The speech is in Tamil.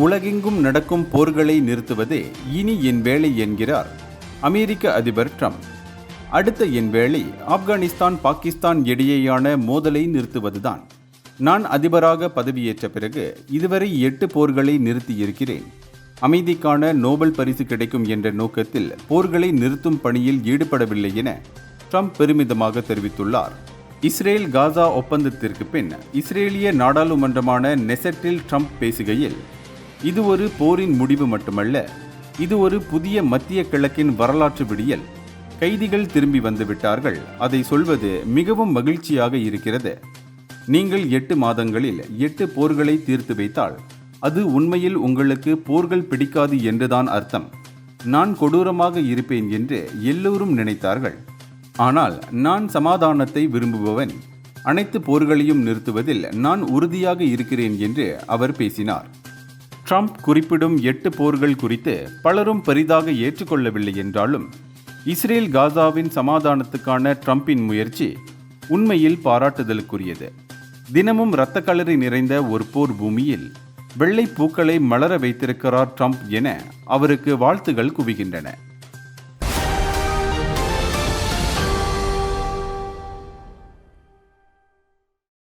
உலகெங்கும் நடக்கும் போர்களை நிறுத்துவதே இனி என் வேலை என்கிறார் அமெரிக்க அதிபர் ட்ரம்ப். அடுத்த என் வேலை ஆப்கானிஸ்தான் பாகிஸ்தான் இடையேயான மோதலை நிறுத்துவதுதான். நான் அதிபராக பதவியேற்ற பிறகு இதுவரை 8 போர்களை நிறுத்தியிருக்கிறேன். அமைதிக்கான நோபல் பரிசு கிடைக்கும் என்ற நோக்கத்தில் போர்களை நிறுத்தும் பணியில் ஈடுபடவில்லை என ட்ரம்ப் பெருமிதமாக தெரிவித்துள்ளார். இஸ்ரேல் காசா ஒப்பந்தத்திற்கு பின் இஸ்ரேலிய நாடாளுமன்றமான நெசட்டில் ட்ரம்ப் பேசுகையில், இது ஒரு போரின் முடிவு மட்டுமல்ல, இது ஒரு புதிய மத்திய கிழக்கின் வரலாற்று விடியல். கைதிகள் திரும்பி வந்துவிட்டார்கள். அதை சொல்வது மிகவும் மகிழ்ச்சியாக இருக்கிறது. நீங்கள் 8 மாதங்களில் 8 போர்களை தீர்த்து வைத்தால் அது உண்மையில் உங்களுக்கு போர்கள் பிடிக்காது என்றுதான் அர்த்தம். நான் கொடூரமாக இருப்பேன் என்று எல்லோரும் நினைத்தார்கள். ஆனால் நான் சமாதானத்தை விரும்புபவன். அனைத்து போர்களையும் நிறுத்துவதில் நான் உறுதியாக இருக்கிறேன் என்று அவர் பேசினார். ட்ரம்ப் குறிப்பிடும் 8 போர்கள் குறித்து பலரும் பெரிதாக ஏற்றுக்கொள்ளவில்லை என்றாலும் இஸ்ரேல் காசாவின் சமாதானத்துக்கான ட்ரம்பின் முயற்சி உண்மையில் பாராட்டுதலுக்குரியது. தினமும் இரத்த களரி நிறைந்த ஒரு போர் பூமியில் வெள்ளை பூக்களை மலர வைத்திருக்கிறார் ட்ரம்ப் என அவருக்கு வாழ்த்துகள் குவிகின்றன.